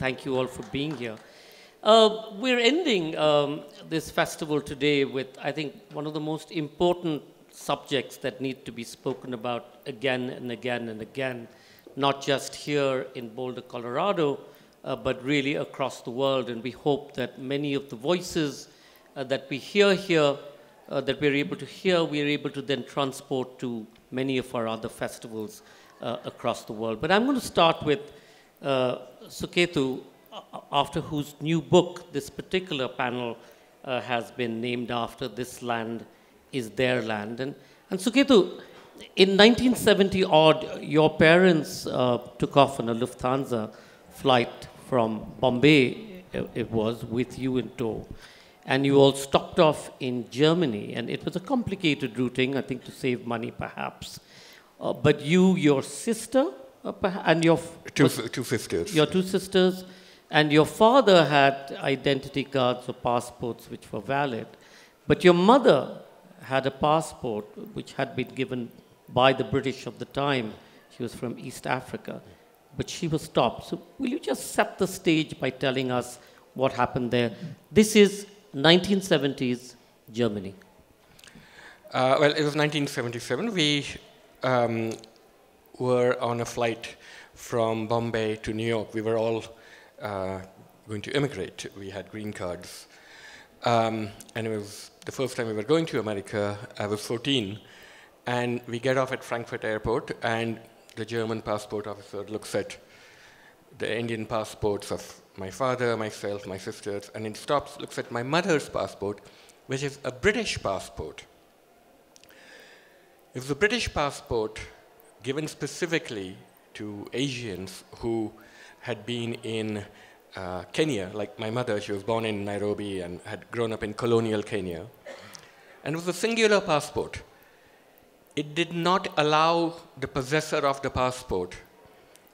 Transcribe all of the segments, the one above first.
thank you all for being here. We're ending this festival today with, I think, one of the most important subjects that need to be spoken about again and again and again, not just here in Boulder, Colorado, but really across the world. And we hope that many of the voices that we hear here, that we're able to hear, we're able to then transport to many of our other festivals across the world. But I'm going to start with Suketu, after whose new book this particular panel has been named after, This Land is Their Land. And Suketu, in 1970 odd, your parents took off on a Lufthansa flight from Bombay, it was, with you in tow. And you all stopped off in Germany, and it was a complicated routing, I think to save money perhaps. But you, your sister, and your... Two sisters. Your two sisters, and your father had identity cards or passports which were valid. But your mother had a passport which had been given by the British of the time. She was from East Africa, but she was stopped. So will you just set the stage by telling us what happened there? This is 1970s Germany. Well, it was 1977. We were on a flight from Bombay to New York. We were all going to immigrate. We had green cards. And it was the first time we were going to America. I was 14. And we get off at Frankfurt Airport, and the German passport officer looks at the Indian passports of my father, myself, my sisters, and then stops, looks at my mother's passport, which is a British passport. It was a British passport given specifically to Asians who had been in Kenya, like my mother. She was born in Nairobi and had grown up in colonial Kenya. And it was a singular passport. It did not allow the possessor of the passport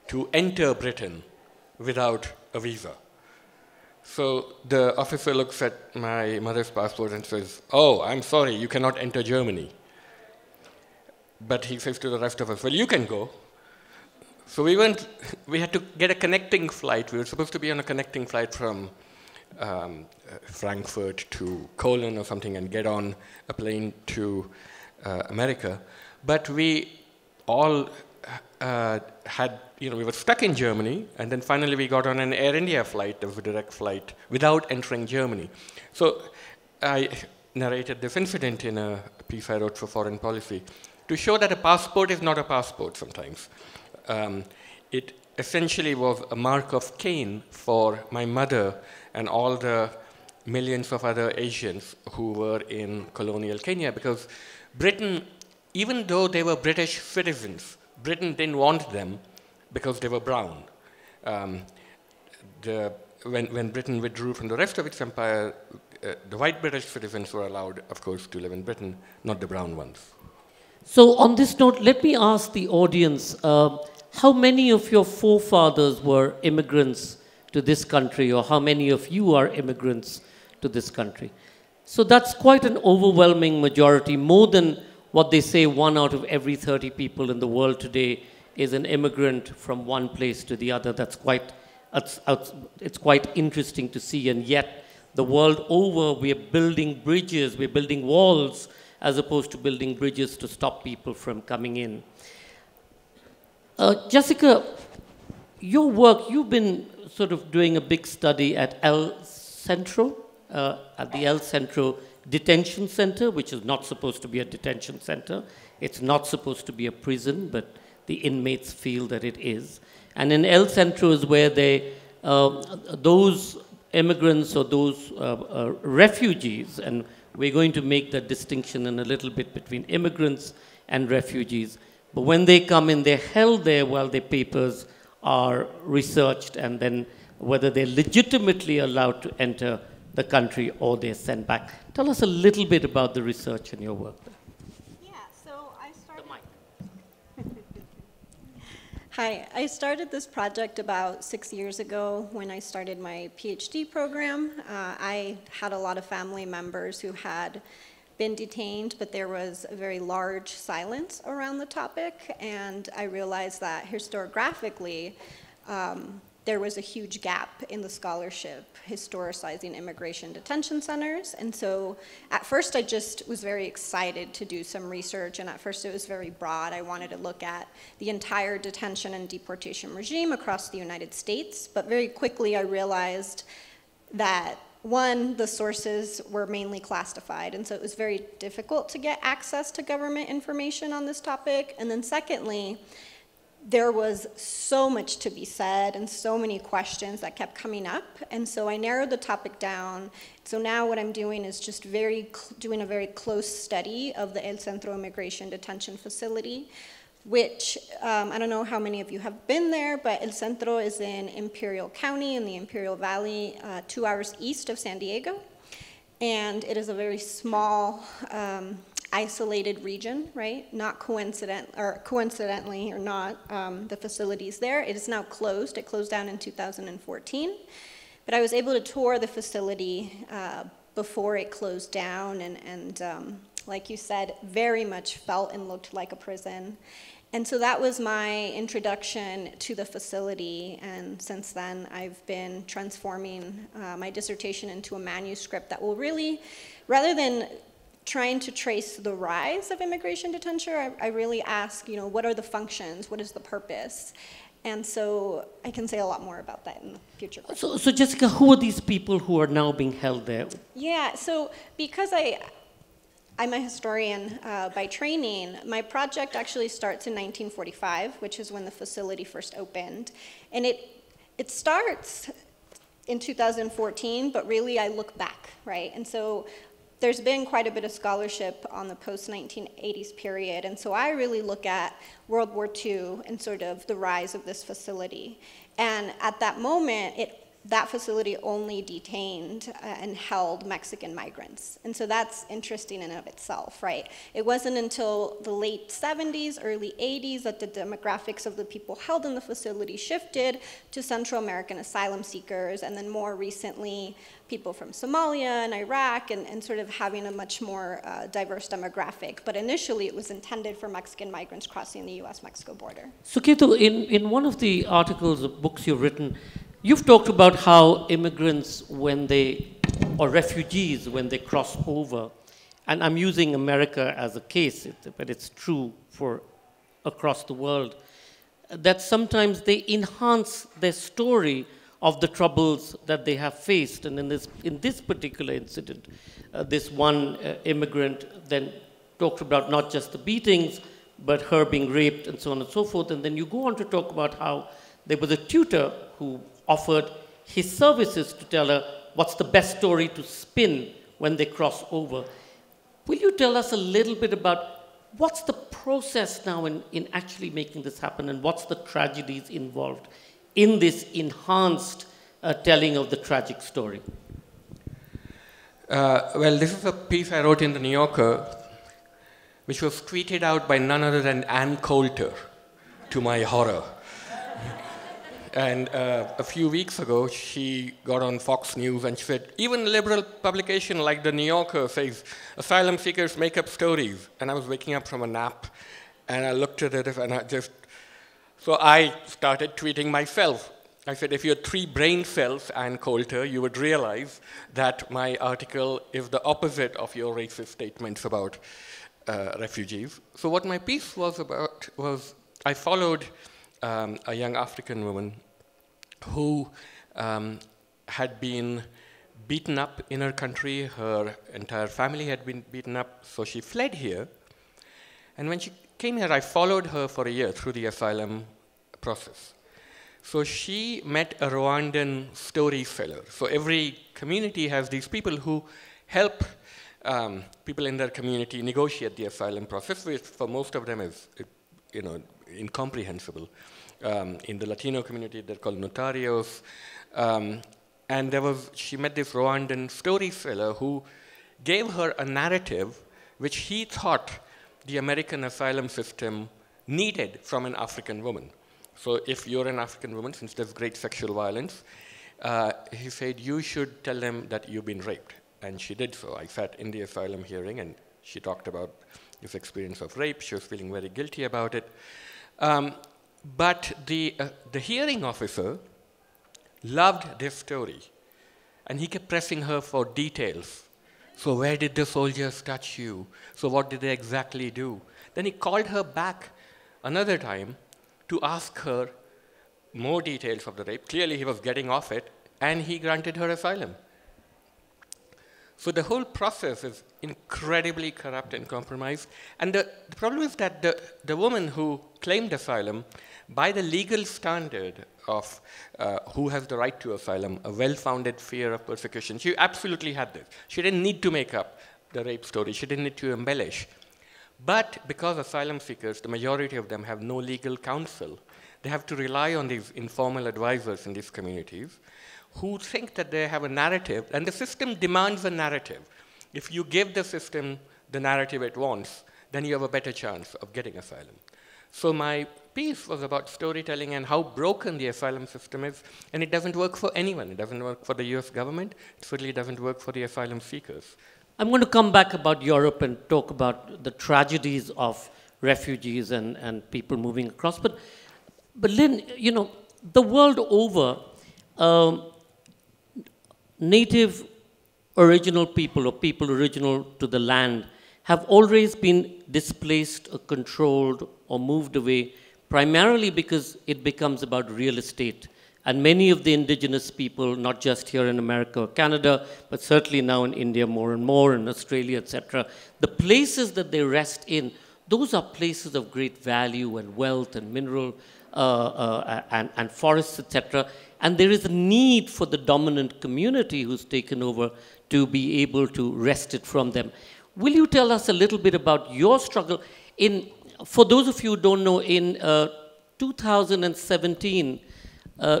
to enter Britain without a visa. So the officer looks at my mother's passport and says, "Oh, I'm sorry, you cannot enter Germany." But he says to the rest of us, "Well, you can go." So we had to get a connecting flight. We were supposed to be on a connecting flight from Frankfurt to Cologne or something and get on a plane to America. But we all we were stuck in Germany, and then finally we got on an Air India flight, a direct flight, without entering Germany. So I narrated this incident in a piece I wrote for Foreign Policy to show that a passport is not a passport sometimes. It essentially was a mark of Cain for my mother and all the millions of other Asians who were in colonial Kenya, because Britain, even though they were British citizens, Britain didn't want them because they were brown. When Britain withdrew from the rest of its empire, the white British citizens were allowed, of course, to live in Britain, not the brown ones. So on this note, let me ask the audience, how many of your forefathers were immigrants to this country, or how many of you are immigrants to this country? So that's quite an overwhelming majority, more than what they say 1 out of every 30 people in the world today is an immigrant from one place to the other. That's it's quite interesting to see, and yet the world over we're building bridges, we're building walls, as opposed to building bridges to stop people from coming in. Jessica, your work, you've been sort of doing a big study at El Centro, at the El Centro Detention Center, which is not supposed to be a detention center. It's not supposed to be a prison, but the inmates feel that it is. And in El Centro is where those immigrants or those refugees, and we're going to make that distinction in a little bit between immigrants and refugees. But when they come in, they're held there while their papers are researched, and then whether they're legitimately allowed to enter the country or they're sent back. Tell us a little bit about the research and your work there. Yeah, so I started... Hi, I started this project about 6 years ago when I started my PhD program. I had a lot of family members who had been detained, but there was a very large silence around the topic, and I realized that historiographically, there was a huge gap in the scholarship historicizing immigration detention centers. And so at first I just was very excited to do some research, and at first it was very broad. I wanted to look at the entire detention and deportation regime across the United States, but very quickly I realized that one, the sources were mainly classified, and so it was very difficult to get access to government information on this topic. And then secondly, there was so much to be said and so many questions that kept coming up. And so I narrowed the topic down. So now what I'm doing is just doing a very close study of the El Centro Immigration Detention Facility, which I don't know how many of you have been there, but El Centro is in Imperial County in the Imperial Valley, 2 hours east of San Diego. And it is a very small, isolated region, right? Not coincidentally or not, the facilities there. It is now closed. It closed down in 2014. But I was able to tour the facility before it closed down, and like you said, very much felt and looked like a prison. And so that was my introduction to the facility, and since then I've been transforming my dissertation into a manuscript that will really, rather than trying to trace the rise of immigration detention, I really ask, what are the functions, what is the purpose? And so I can say a lot more about that in the future. So Jessica, who are these people who are now being held there? Yeah, so because I'm a historian by training, my project actually starts in 1945, which is when the facility first opened. And it starts in 2014, but really I look back, right? And so there's been quite a bit of scholarship on the post-1980s period, and so I really look at World War II and sort of the rise of this facility. And at that moment, that facility only detained and held Mexican migrants. And so that's interesting in and of itself, right? It wasn't until the late 70s, early 80s that the demographics of the people held in the facility shifted to Central American asylum seekers, and then more recently, people from Somalia and Iraq, and sort of having a much more diverse demographic. But initially, it was intended for Mexican migrants crossing the US-Mexico border. Suketu, in one of the articles or books you've written, you've talked about how immigrants, or refugees, when they cross over, and I'm using America as a case, but it's true for across the world, that sometimes they enhance their story of the troubles that they have faced. And in this particular incident, this one immigrant then talked about not just the beatings, but her being raped and so on and so forth. And then you go on to talk about how there was a tutor who offered his services to tell her what's the best story to spin when they cross over. Will you tell us a little bit about what's the process now in actually making this happen, and what's the tragedies involved in this enhanced telling of the tragic story? Well, this is a piece I wrote in the New Yorker, which was tweeted out by none other than Ann Coulter, to my horror. And a few weeks ago, she got on Fox News and she said, even a liberal publication like the New Yorker says, asylum seekers make up stories. And I was waking up from a nap, and I looked at it, and so I started tweeting myself. I said, if you had 3 brain cells, Ann Coulter, you would realize that my article is the opposite of your racist statements about refugees. So what my piece was about was I followed a young African woman who had been beaten up in her country. Her entire family had been beaten up, so she fled here. And when she came here, I followed her for a year through the asylum process. So she met a Rwandan storyteller. So every community has these people who help people in their community negotiate the asylum process, which for most of them is, incomprehensible. In the Latino community, they're called notarios. And she met this Rwandan storyteller who gave her a narrative which he thought the American asylum system needed from an African woman. So if you're an African woman, since there's great sexual violence, he said, you should tell them that you've been raped. And she did so. I sat in the asylum hearing, and she talked about this experience of rape. She was feeling very guilty about it. But the hearing officer loved this story. And he kept pressing her for details. So where did the soldiers touch you? So what did they exactly do? Then he called her back another time to ask her more details of the rape. Clearly he was getting off it, and he granted her asylum. So the whole process is incredibly corrupt and compromised. And the problem is that the woman who claimed asylum, by the legal standard of who has the right to asylum, a well-founded fear of persecution, she absolutely had this. She didn't need to make up the rape story. She didn't need to embellish. But because asylum seekers, the majority of them have no legal counsel, they have to rely on these informal advisors in these communities who think that they have a narrative, and the system demands a narrative. If you give the system the narrative it wants, then you have a better chance of getting asylum. So my piece was about storytelling and how broken the asylum system is, and it doesn't work for anyone. It doesn't work for the US government. It certainly doesn't work for the asylum seekers. I'm going to come back about Europe and talk about the tragedies of refugees and people moving across. But Lynn, you know, the world over, native original people or people original to the land have always been displaced or controlled or moved away, primarily because it becomes about real estate. And many of the indigenous people, not just here in America or Canada, but certainly now in India more and more, in Australia, etc., the places that they rest in, those are places of great value and wealth and mineral and forests, etc. And there is a need for the dominant community who's taken over to be able to wrest it from them. Will you tell us a little bit about your struggle? For those of you who don't know, in 2017,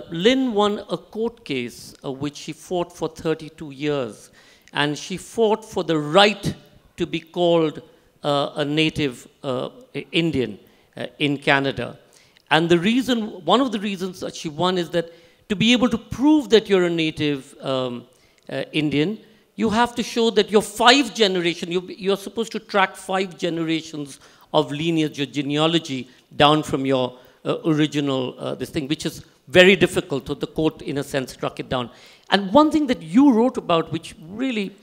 Lynn won a court case which she fought for 32 years. And she fought for the right to be called a native Indian in Canada. And the reason, one of the reasons that she won is that to be able to prove that you're a native Indian, you have to show that you're 5 generations, you're supposed to track 5 generations of lineage or genealogy down from your original this thing, which is very difficult. So the court, in a sense, struck it down. And one thing that you wrote about, which really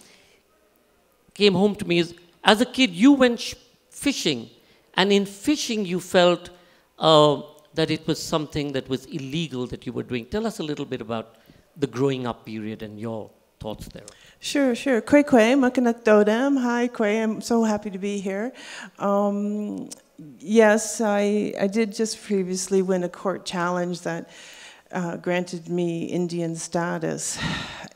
came home to me, is as a kid, you went fishing. And in fishing, you felt that it was something that was illegal that you were doing. Tell us a little bit about the growing up period and your thoughts there. Sure. Kwe, makanak dodam. Hi, Kwe. I'm so happy to be here. Yes, I did just previously win a court challenge that granted me Indian status,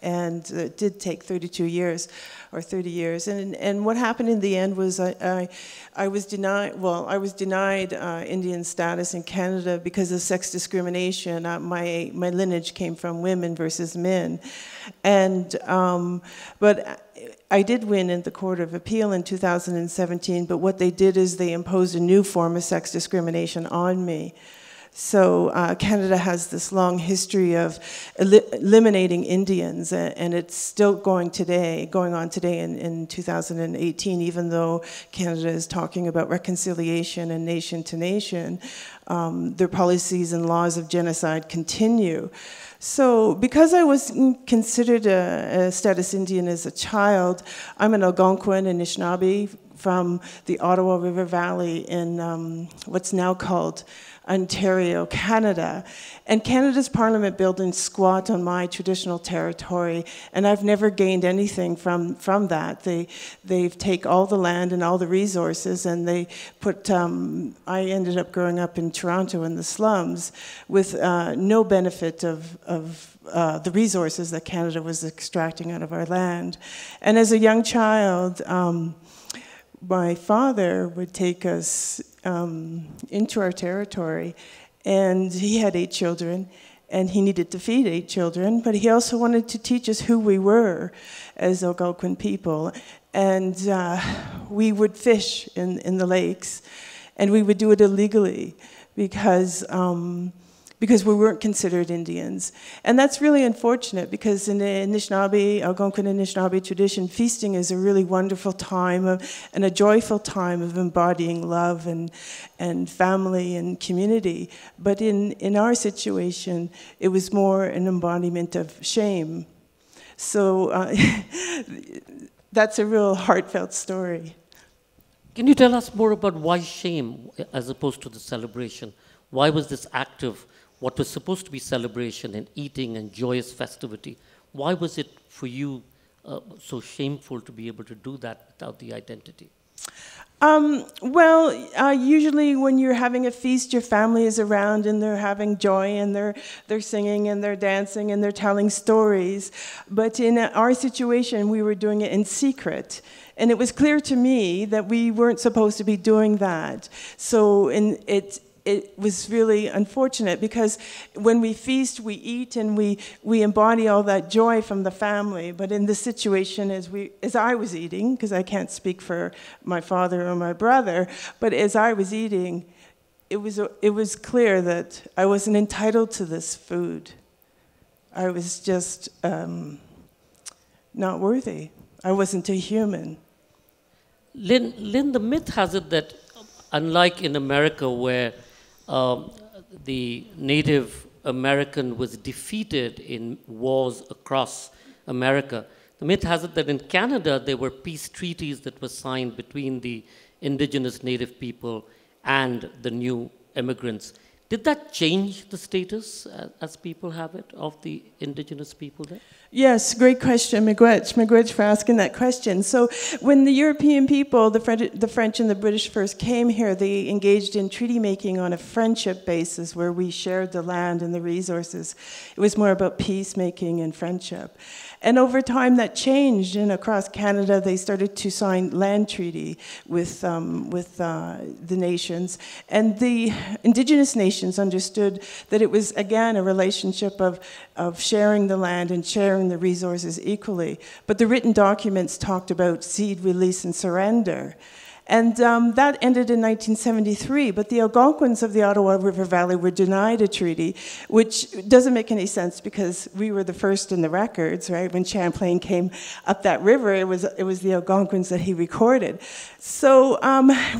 and it did take 32 years or 30 years. And what happened in the end was I was denied. Well, I was denied Indian status in Canada because of sex discrimination. My lineage came from women versus men, and but I did win in the Court of Appeal in 2017, but what they did is they imposed a new form of sex discrimination on me. So Canada has this long history of eliminating Indians, and it's still going on today in 2018, even though Canada is talking about reconciliation and nation to nation, their policies and laws of genocide continue. So because I was considered a status Indian as a child, I'm an Algonquin Anishinaabe from the Ottawa River Valley in what's now called Ontario, Canada. And Canada's parliament buildings squat on my traditional territory, and I've never gained anything from that. They take all the land and all the resources, and they put, I ended up growing up in Toronto in the slums with no benefit of the resources that Canada was extracting out of our land. And as a young child, my father would take us into our territory, and he had 8 children, and he needed to feed 8 children, but he also wanted to teach us who we were as Algonquin people. And we would fish in the lakes, and we would do it illegally because because we weren't considered Indians. And that's really unfortunate, because in the Anishinaabe, Algonquin Anishinaabe tradition, feasting is a really wonderful time and a joyful time of embodying love and family and community. But in our situation, it was more an embodiment of shame. So that's a real heartfelt story. Can you tell us more about why shame as opposed to the celebration? Why was this act of what was supposed to be celebration and eating and joyous festivity, why was it for you so shameful to be able to do that without the identity? Usually when you're having a feast, your family is around and they're having joy and they're singing and they're dancing and they're telling stories. But in our situation, we were doing it in secret. And it was clear to me that we weren't supposed to be doing that. So it was really unfortunate, because when we feast, we eat, and we embody all that joy from the family. But in this situation, as I was eating, because I can't speak for my father or my brother, but as I was eating, it was clear that I wasn't entitled to this food. I was just not worthy. I wasn't a human. Lynn, the myth has it that, unlike in America, where the Native American was defeated in wars across America, the myth has it that in Canada there were peace treaties that were signed between the indigenous Native people and the new immigrants. Did that change the status, as people have it, of the indigenous people there? Yes, great question, Miigwech, for asking that question. So when the European people, the French and the British first came here, they engaged in treaty making on a friendship basis where we shared the land and the resources. It was more about peacemaking and friendship. And over time that changed, and across Canada they started to sign land treaty with the nations. And the indigenous nations understood that it was, again, a relationship of sharing the land and sharing the resources equally. But the written documents talked about cede, release, and surrender. And that ended in 1973, but the Algonquins of the Ottawa River Valley were denied a treaty, which doesn't make any sense because we were the first in the records, right? When Champlain came up that river, it was the Algonquins that he recorded. So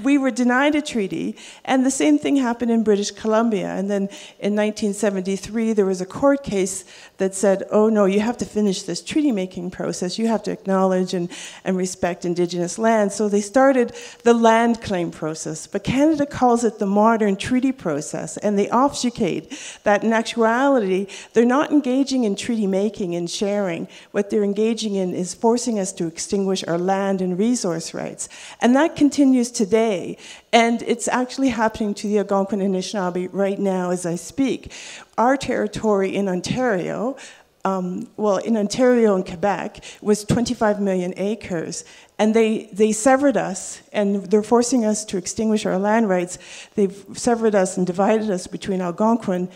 we were denied a treaty, and the same thing happened in British Columbia. And then in 1973, there was a court case that said, oh no, you have to finish this treaty-making process. You have to acknowledge and respect Indigenous land. So they started the land claim process, but Canada calls it the modern treaty process, and they obfuscate that in actuality, they're not engaging in treaty making and sharing. What they're engaging in is forcing us to extinguish our land and resource rights. And that continues today, and it's actually happening to the Algonquin Anishinaabe right now as I speak. Our territory in Ontario, in Ontario and Quebec, was 25 million acres. And they severed us, and they're forcing us to extinguish our land rights. They've severed us and divided us between Algonquin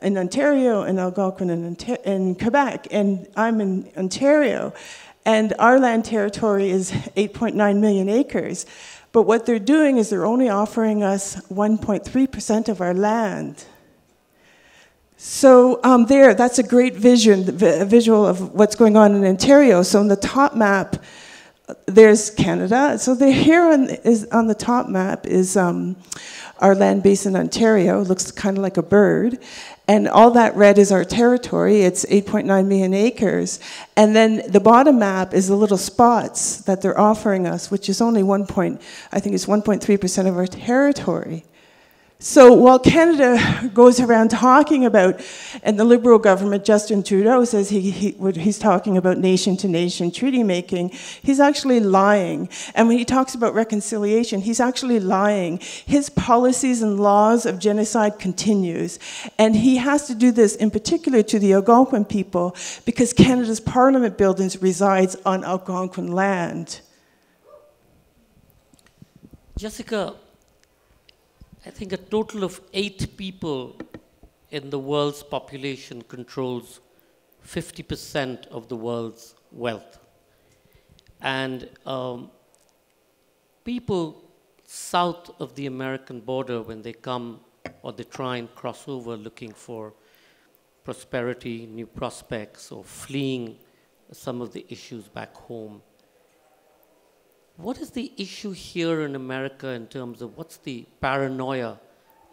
in Ontario and Algonquin in Quebec. And I'm in Ontario, and our land territory is 8.9 million acres. But what they're doing is they're only offering us 1.3% of our land. So that's a great visual of what's going on in Ontario. So on the top map, there's Canada. So here on the top map is our land base in Ontario. It looks kind of like a bird. And all that red is our territory. It's 8.9 million acres. And then the bottom map is the little spots that they're offering us, which is only 1.3% of our territory. So while Canada goes around talking about, and the Liberal government, Justin Trudeau, says he's talking about nation-to-nation treaty making, he's actually lying. And when he talks about reconciliation, he's actually lying. His policies and laws of genocide continues. And he has to do this in particular to the Algonquin people because Canada's parliament buildings resides on Algonquin land. Jessica, I think a total of 8 people in the world's population controls 50% of the world's wealth. And people south of the American border, when they come or they try and cross over looking for prosperity, new prospects, or fleeing some of the issues back home. What is the issue here in America in terms of what's the paranoia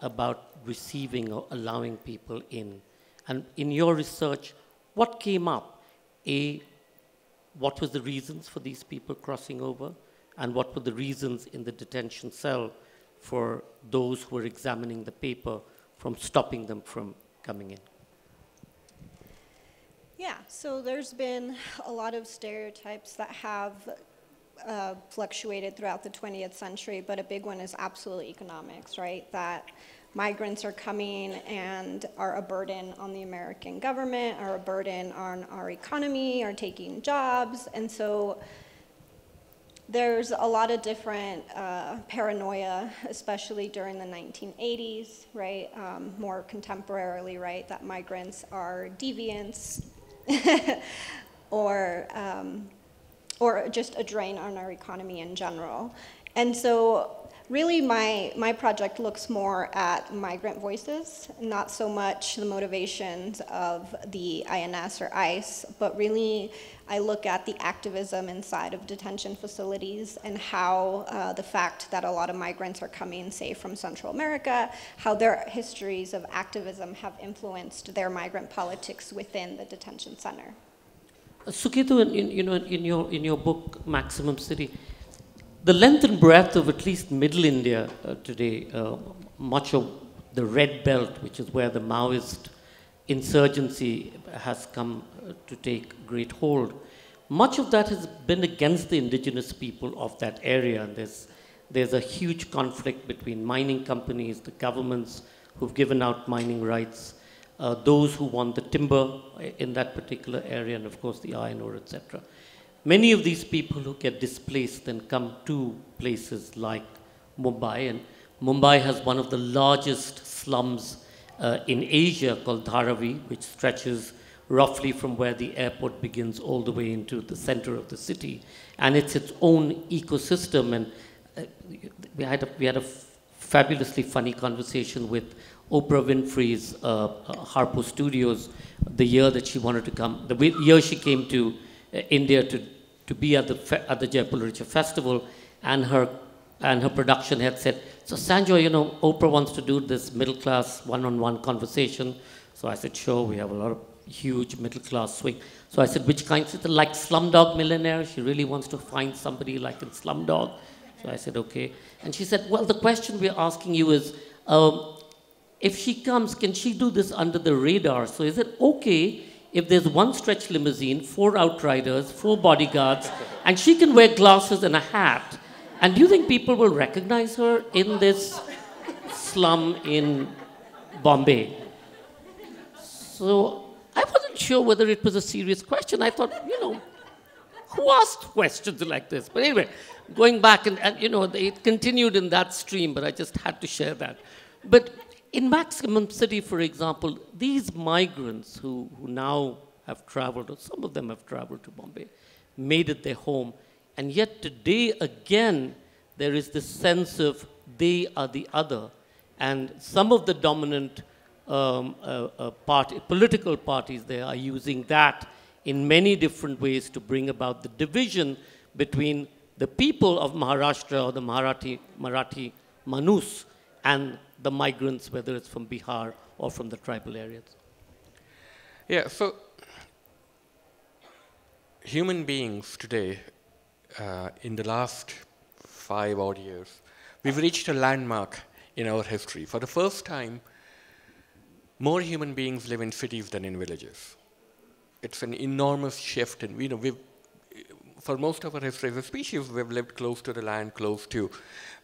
about receiving or allowing people in? And in your research, what came up? What was the reasons for these people crossing over? And what were the reasons in the detention cell for those who were examining the paper from stopping them from coming in? Yeah, so there's been a lot of stereotypes that have fluctuated throughout the 20th century, but a big one is absolutely economics, right? That migrants are coming and are a burden on the American government, are a burden on our economy, are taking jobs, and so there's a lot of different paranoia, especially during the 1980s, right? More contemporarily, right? That migrants are deviants or just a drain on our economy in general. And so really my project looks more at migrant voices, not so much the motivations of the INS or ICE, but really I look at the activism inside of detention facilities and how the fact that a lot of migrants are coming, say, from Central America, how their histories of activism have influenced their migrant politics within the detention center. Suketu, in your book, Maximum City, the length and breadth of at least middle India today, much of the Red Belt, which is where the Maoist insurgency has come to take great hold, much of that has been against the indigenous people of that area. And there's a huge conflict between mining companies, the governments who've given out mining rights, those who want the timber in that particular area, and of course the iron ore, etc. Many of these people who get displaced then come to places like Mumbai, and Mumbai has one of the largest slums in Asia called Dharavi, which stretches roughly from where the airport begins all the way into the center of the city. And it's its own ecosystem, and we had a fabulously funny conversation with Oprah Winfrey's Harpo Studios the year that she wanted to come, the year she came to India to be at the Jaipur Literature Festival, and her production head said, "So Sanjoy, Oprah wants to do this middle-class one-on-one conversation." So I said, "Sure, we have a lot of huge middle-class swing." So I said, "Which kind?" She said, "Like Slumdog Millionaire. She really wants to find somebody like in Slumdog." So I said, "Okay." And she said, "Well, the question we're asking you is, if she comes, can she do this under the radar? So is it okay if there's one stretch limousine, 4 outriders, 4 bodyguards, and she can wear glasses and a hat? And do you think people will recognize her in this slum in Bombay?" So I wasn't sure whether it was a serious question. I thought, who asked questions like this? But anyway, going back, and it continued in that stream, but I just had to share that. But in Maximum City, for example, these migrants who now have traveled, or some of them have traveled to Bombay, made it their home. And yet today, again, there is this sense of they are the other. And some of the dominant political parties there are using that in many different ways to bring about the division between the people of Maharashtra or the Marathi Manus and the migrants, whether it's from Bihar or from the tribal areas. Yeah, so human beings today, in the last 5 odd years, we've reached a landmark in our history. For the first time, more human beings live in cities than in villages. It's an enormous shift, and for most of our history as a species, we've lived close to the land, close to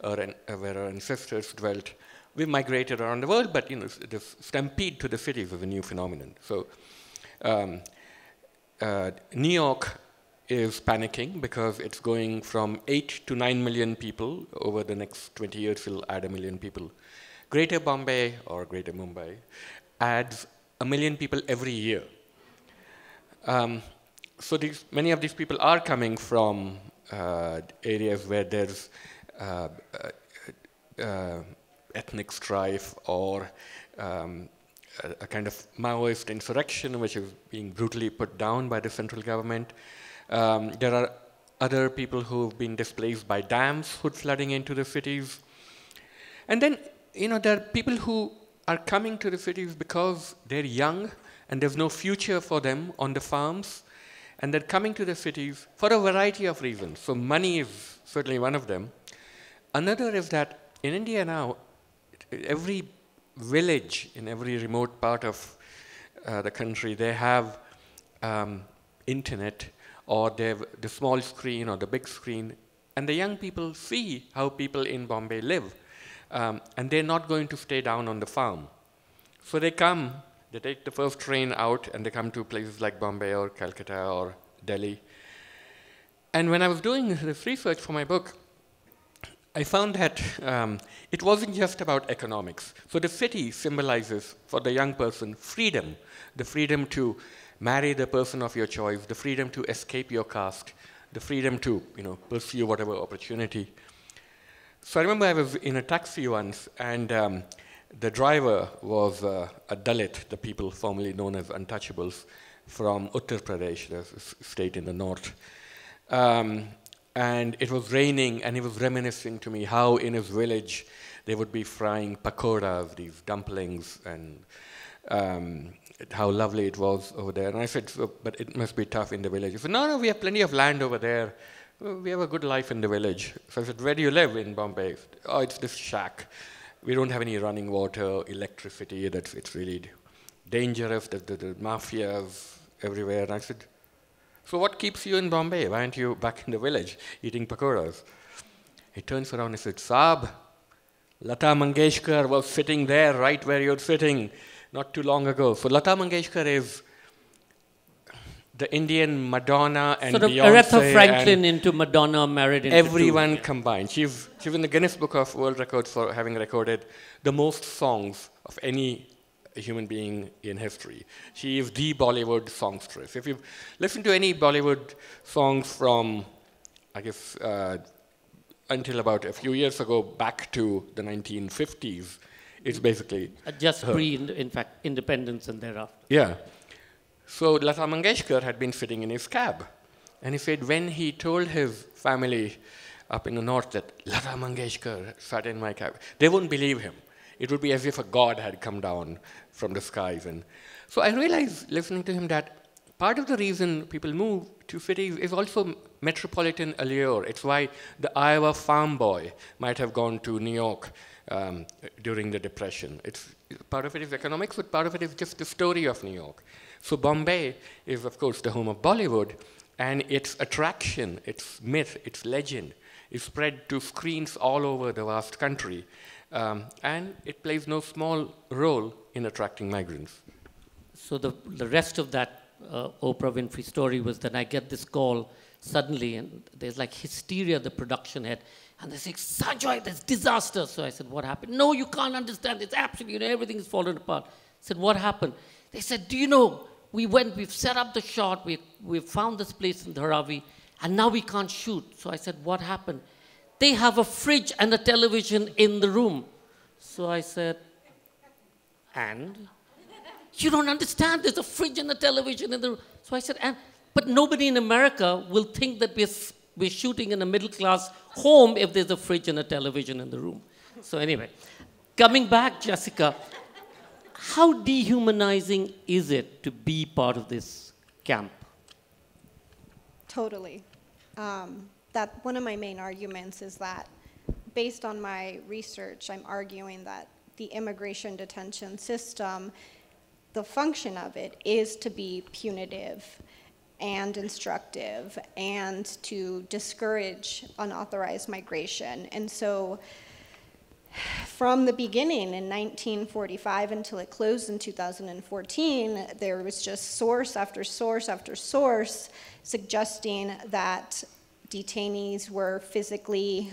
where our ancestors dwelt. We've migrated around the world, but the stampede to the cities is a new phenomenon. So New York is panicking because it's going from 8 to 9 million people. Over the next 20 years, we'll add 1 million people. Greater Bombay, or Greater Mumbai, adds 1 million people every year. So many of these people are coming from areas where there's ethnic strife or a kind of Maoist insurrection which is being brutally put down by the central government. There are other people who've been displaced by dams, flooding into the cities. And then, there are people who are coming to the cities because they're young and there's no future for them on the farms. And they're coming to the cities for a variety of reasons. So money is certainly one of them. Another is that in India now, every village in every remote part of the country, they have internet, or they have the small screen or the big screen, and the young people see how people in Bombay live, and they're not going to stay down on the farm. So they come, they take the first train out, and they come to places like Bombay or Calcutta or Delhi. And when I was doing this research for my book, I found that it wasn't just about economics. So the city symbolizes, for the young person, freedom, the freedom to marry the person of your choice, the freedom to escape your caste, the freedom to pursue whatever opportunity. So I remember I was in a taxi once, and the driver was a Dalit, the people formerly known as untouchables, from Uttar Pradesh, a state in the north. And it was raining, and he was reminiscing to me how in his village they would be frying pakoras, these dumplings, and how lovely it was over there. And I said, but it must be tough in the village. He said, no, we have plenty of land over there. We have a good life in the village. So I said, where do you live in Bombay? Oh, it's this shack. We don't have any running water, electricity. It's really dangerous. The mafias everywhere. And I said, so what keeps you in Bombay? Why aren't you back in the village eating pakoras? He turns around and said, Saab, Lata Mangeshkar was sitting there right where you're sitting not too long ago. So Lata Mangeshkar is the Indian Madonna and sort of Beyonce. Aretha Franklin into Madonna married into everyone two. Combined. She's in the Guinness Book of World Records for having recorded the most songs of any human being in history. She is the Bollywood songstress. If you listen to any Bollywood songs from, I guess, until about a few years ago, back to the 1950s, it's basically just her. in fact, independence and thereafter. Yeah. So Lata Mangeshkar had been sitting in his cab, and he said when he told his family up in the north that Lata Mangeshkar sat in my cab, they wouldn't believe him. It would be as if a god had come down from the skies. And so I realized, listening to him, that part of the reason people move to cities is also metropolitan allure. It's why the Iowa farm boy might have gone to New York during the Depression. Part of it is economics, but part of it is just the story of New York. So Bombay is, of course, the home of Bollywood, and its attraction, its myth, its legend is spread to screens all over the vast country. And it plays no small role in attracting migrants. So the rest of that Oprah Winfrey story was that I get this call suddenly, and there's like hysteria, the production head, and they say, Sanjoy, there's disaster. So I said, what happened? No, you can't understand. It's absolutely, everything is falling apart. I said, what happened? They said, do you know, we've set up the shot, we've found this place in Dharavi, and now we can't shoot. So I said, what happened? They have a fridge and a television in the room. So I said, and? You don't understand, there's a fridge and a television in the room. So I said, but nobody in America will think that we're shooting in a middle-class home if there's a fridge and a television in the room. So anyway, coming back, Jessica, how dehumanizing is it to be part of this camp? Totally. That one of my main arguments is that, based on my research, I'm arguing that the immigration detention system, the function of it is to be punitive and instructive and to discourage unauthorized migration. And so from the beginning in 1945 until it closed in 2014, there was just source after source after source suggesting that detainees were physically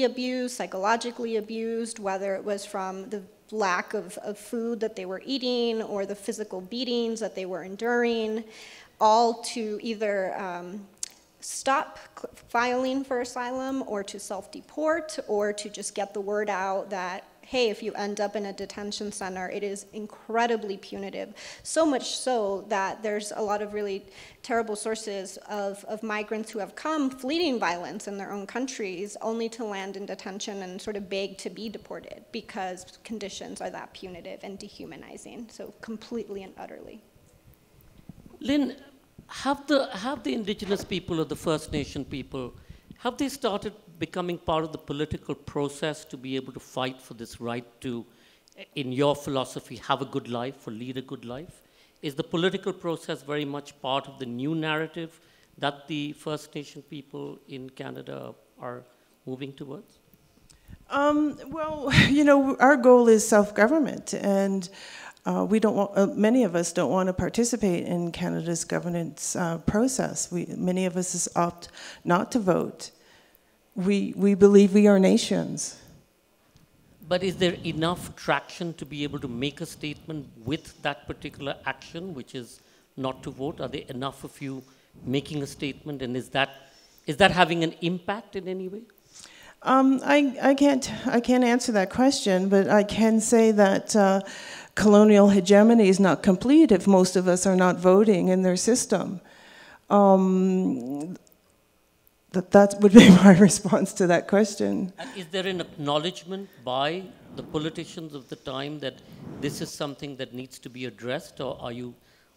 abused, psychologically abused, whether it was from the lack of food that they were eating or the physical beatings that they were enduring, all to either stop filing for asylum or to self-deport or to just get the word out that, hey, if you end up in a detention center, it is incredibly punitive. So much so that there's a lot of really terrible sources of migrants who have come fleeing violence in their own countries only to land in detention and sort of beg to be deported because conditions are that punitive and dehumanizing, so completely and utterly. Lynn, have the indigenous people or the First Nation people, have they started becoming part of the political process to be able to fight for this right to, in your philosophy, have a good life or lead a good life? Is the political process very much part of the new narrative that the First Nation people in Canada are moving towards? Well, you know, our goal is self-government, and we don't want, many of us don't want to participate in Canada's governance process. Many of us opt not to vote. We believe we are nations. But is there enough traction to be able to make a statement with that particular action, which is not to vote? Are there enough of you making a statement, and is that having an impact in any way? I can't answer that question, but I can say that colonial hegemony is not complete if most of us are not voting in their system. That would be my response to that question. And is there an acknowledgement by the politicians of the time that this is something that needs to be addressed, or are you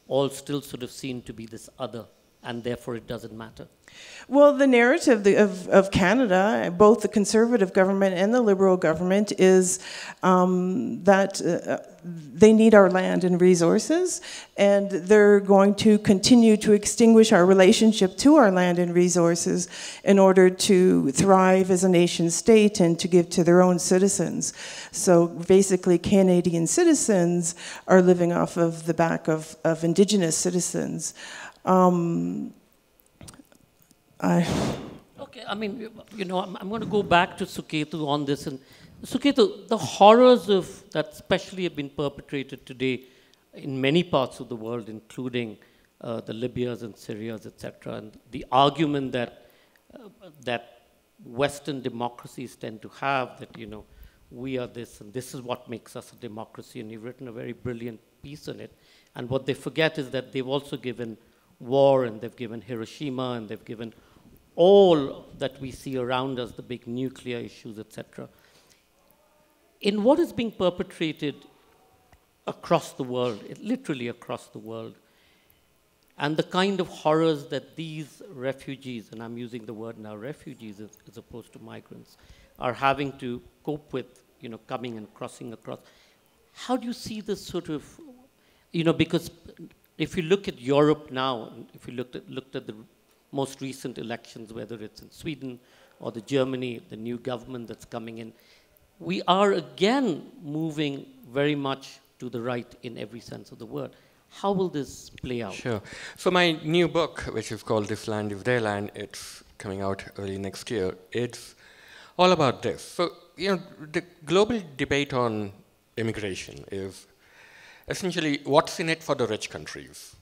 all still sort of seen to be this other, and therefore it doesn't matter? Well, the narrative of Canada, both the Conservative government and the Liberal government, is that they need our land and resources, and they're going to continue to extinguish our relationship to our land and resources in order to thrive as a nation state and to give to their own citizens. So basically, Canadian citizens are living off of the back of Indigenous citizens. Okay, I mean, you know, I'm going to go back to Suketu on this. And Suketu, the horrors of that especially have been perpetrated today in many parts of the world, including the Libyas and Syrias, etc. And the argument that Western democracies tend to have, that, you know, we are this and this is what makes us a democracy, and you've written a very brilliant piece on it. And what they forget is that they've also given war, and they've given Hiroshima, and they've given all that we see around us, the big nuclear issues, etc. In what is being perpetrated across the world, literally across the world, and the kind of horrors that these refugees, and I'm using the word now refugees as opposed to migrants, are having to cope with, you know, coming and crossing across. How do you see this sort of, you know, because if you look at Europe now, if you looked at the most recent elections, whether it's in Sweden or Germany, the new government that's coming in, we are again moving very much to the right in every sense of the word. How will this play out? Sure. So my new book, which is called This Land is Their Land, it's coming out early next year. It's all about this. So, you know, the global debate on immigration is essentially what's in it for the rich countries.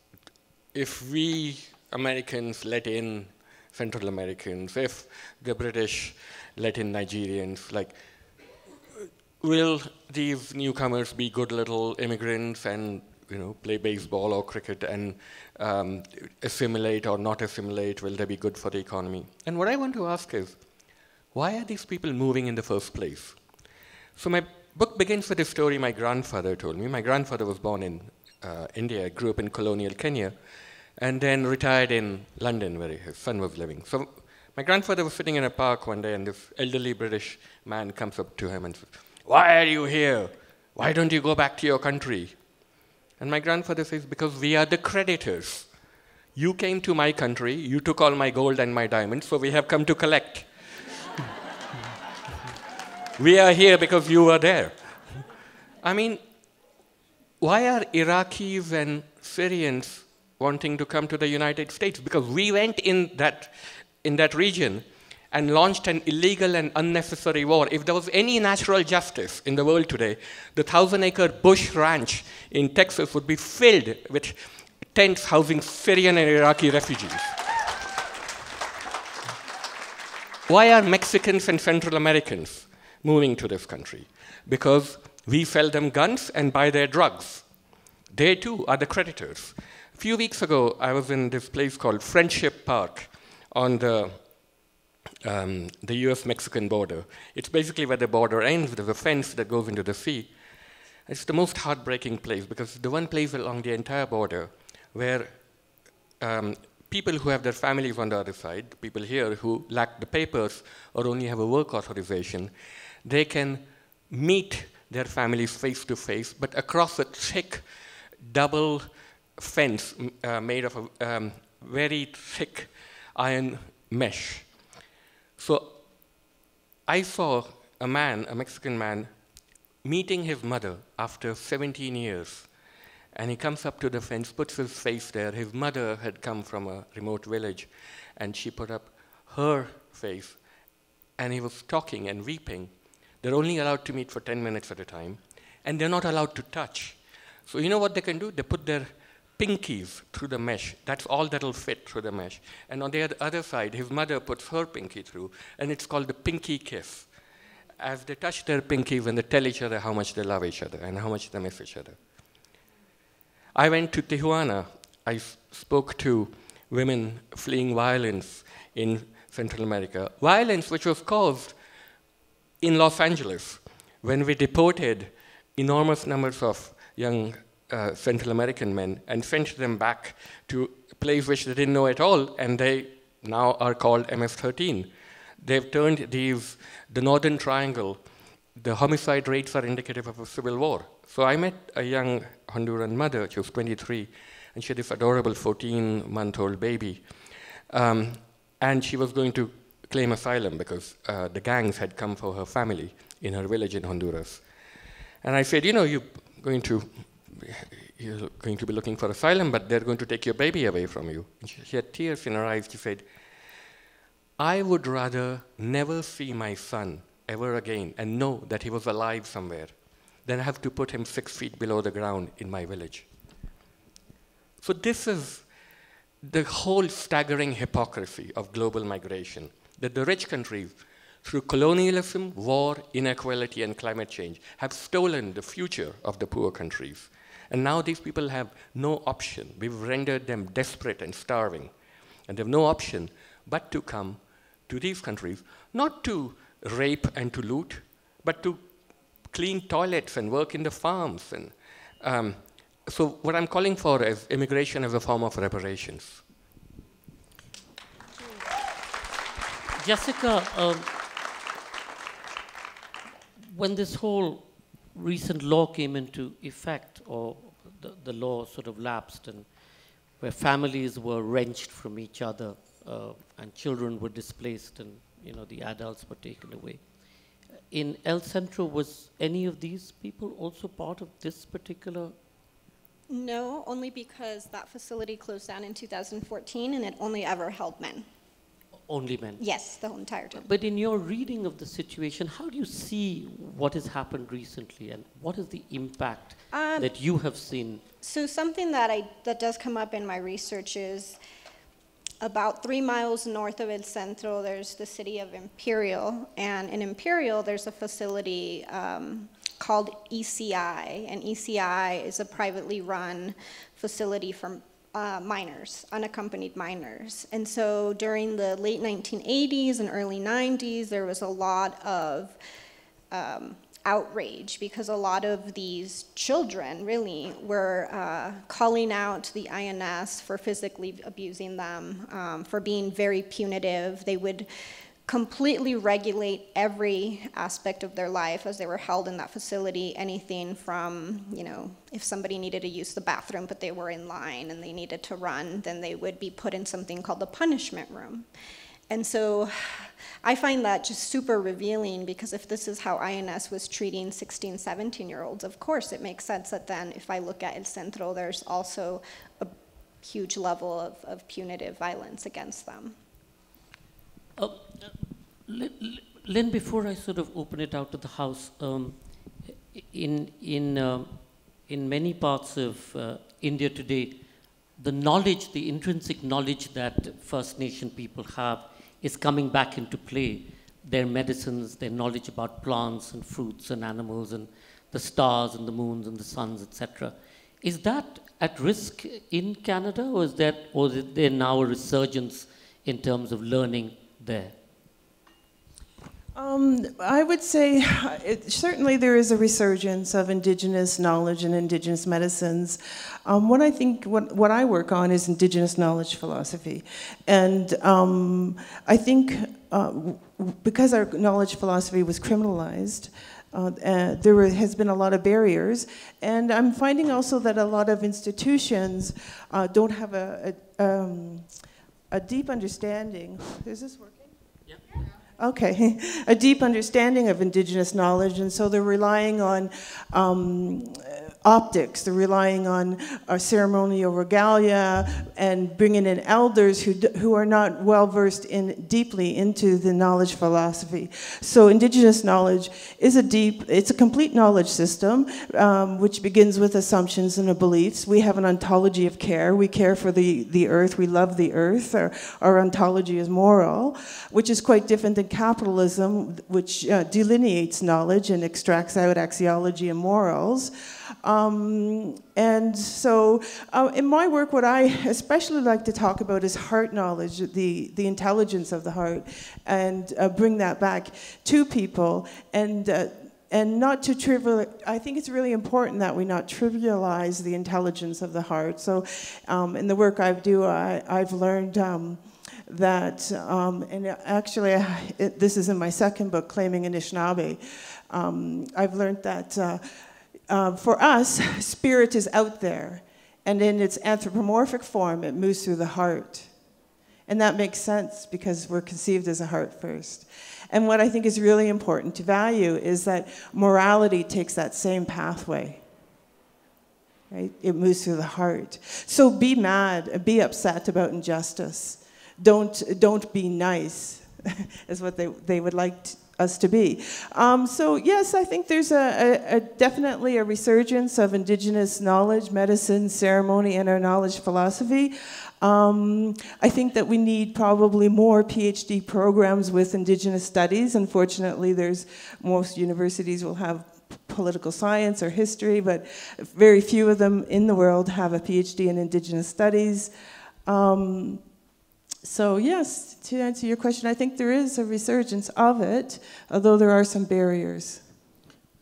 If we Americans let in Central Americans, if the British let in Nigerians, like, will these newcomers be good little immigrants and, you know, play baseball or cricket and assimilate or not assimilate? Will they be good for the economy? And what I want to ask is, why are these people moving in the first place? So my book begins with a story my grandfather told me. My grandfather was born in India, grew up in colonial Kenya, and then retired in London where his son was living. So my grandfather was sitting in a park one day, and this elderly British man comes up to him and says, "Why are you here? Why don't you go back to your country?" And my grandfather says, "Because we are the creditors. You came to my country, you took all my gold and my diamonds, so we have come to collect. We are here because you were there." I mean, why are Iraqis and Syrians wanting to come to the United States? Because we went in that region and launched an illegal and unnecessary war. If there was any natural justice in the world today, the 1,000-acre bush ranch in Texas would be filled with tents housing Syrian and Iraqi refugees. why are Mexicans and Central Americans moving to this country? Because we sell them guns and buy their drugs. They too are the creditors. A few weeks ago, I was in this place called Friendship Park on the US-Mexican border. It's basically where the border ends. There's a fence that goes into the sea. It's the most heartbreaking place because it's the one place along the entire border where people who have their families on the other side, people here who lack the papers or only have a work authorization, they can meet their families face to face, but across a thick double fence made of a very thick iron mesh. So I saw a man, a Mexican man, meeting his mother after 17 years. And he comes up to the fence, puts his face there. His mother had come from a remote village, and she put up her face. And he was talking and weeping. They're only allowed to meet for 10 minutes at a time, and they're not allowed to touch. So you know what they can do? They put their pinkies through the mesh. That's all that'll fit through the mesh. And on the other side, his mother puts her pinky through, and it's called the pinky kiss. As they touch their pinkies and they tell each other how much they love each other and how much they miss each other. I went to Tijuana. I spoke to women fleeing violence in Central America. Violence which was caused in Los Angeles when we deported enormous numbers of young Central American men and sent them back to a place which they didn't know at all, and they now are called MS-13. They've turned the Northern Triangle, the homicide rates are indicative of a civil war. So I met a young Honduran mother, she was 23, and she had this adorable 14-month-old baby. And she was going to claim asylum because the gangs had come for her family in her village in Honduras. And I said, you know, you're going to be looking for asylum, but they're going to take your baby away from you. And she had tears in her eyes. She said, I would rather never see my son ever again and know that he was alive somewhere than have to put him 6 feet below the ground in my village. So this is the whole staggering hypocrisy of global migration, that the rich countries, through colonialism, war, inequality, and climate change, have stolen the future of the poor countries. And now these people have no option. We've rendered them desperate and starving. And they have no option but to come to these countries, not to rape and to loot, but to clean toilets and work in the farms. And so what I'm calling for is immigration as a form of reparations. Jessica, when this whole recent law came into effect, or the law sort of lapsed, and where families were wrenched from each other, and children were displaced, and the adults were taken away. In El Centro, was any of these people also part of this particular? No, only because that facility closed down in 2014 and it only ever held men. Only men? Yes, the whole entire time. But in your reading of the situation, how do you see what has happened recently, and what is the impact that you have seen? So something that does come up in my research is about 3 miles north of El Centro, there's the city of Imperial, and in Imperial, there's a facility called ECI, and ECI is a privately run facility for minors, unaccompanied minors. And so during the late 1980s and early 90s, there was a lot of outrage because a lot of these children really were calling out the INS for physically abusing them, for being very punitive. They would completely regulate every aspect of their life as they were held in that facility, anything from, if somebody needed to use the bathroom but they were in line and they needed to run, then they would be put in something called the punishment room. And so I find that just super revealing, because if this is how INS was treating 16, 17-year-olds, of course it makes sense that then if I look at El Centro, there's also a huge level of punitive violence against them. Lynn, before I sort of open it out to the House, in many parts of India today, the intrinsic knowledge that First Nation people have is coming back into play. Their medicines, their knowledge about plants and fruits and animals and the stars and the moons and the suns, etc. Is that at risk in Canada, or is there now a resurgence in terms of learning there? I would say certainly there is a resurgence of Indigenous knowledge and Indigenous medicines. What I work on is Indigenous knowledge philosophy. And I think because our knowledge philosophy was criminalized, there has been a lot of barriers. And I'm finding also that a lot of institutions don't have a deep understanding. Is this working? Okay, a deep understanding of Indigenous knowledge, and so they're relying on optics, they're relying on ceremonial regalia, and bringing in elders who are not well versed deeply into the knowledge philosophy. So Indigenous knowledge is it's a complete knowledge system, which begins with assumptions and beliefs. We have an ontology of care. We care for the earth. We love the earth. Our ontology is moral, which is quite different than capitalism, which delineates knowledge and extracts out axiology and morals. And so in my work, what I especially like to talk about is heart knowledge, the intelligence of the heart, and bring that back to people, and not to trivial. I think it's really important that we not trivialize the intelligence of the heart. So in the work I do, I've learned that, and actually this is in my second book, Claiming Anishinaabe, I've learned that for us, spirit is out there, and in its anthropomorphic form, it moves through the heart. And that makes sense because we're conceived as a heart first. And what I think is really important to value is that morality takes that same pathway. Right? It moves through the heart. So be mad, be upset about injustice. Don't be nice, is what they would like us to be. So yes, I think there's definitely a resurgence of Indigenous knowledge, medicine, ceremony, and our knowledge philosophy. I think that we need probably more PhD programs with Indigenous studies. Unfortunately, most universities will have political science or history, but very few of them in the world have a PhD in Indigenous studies. So yes, to answer your question, I think there is a resurgence of it, although there are some barriers.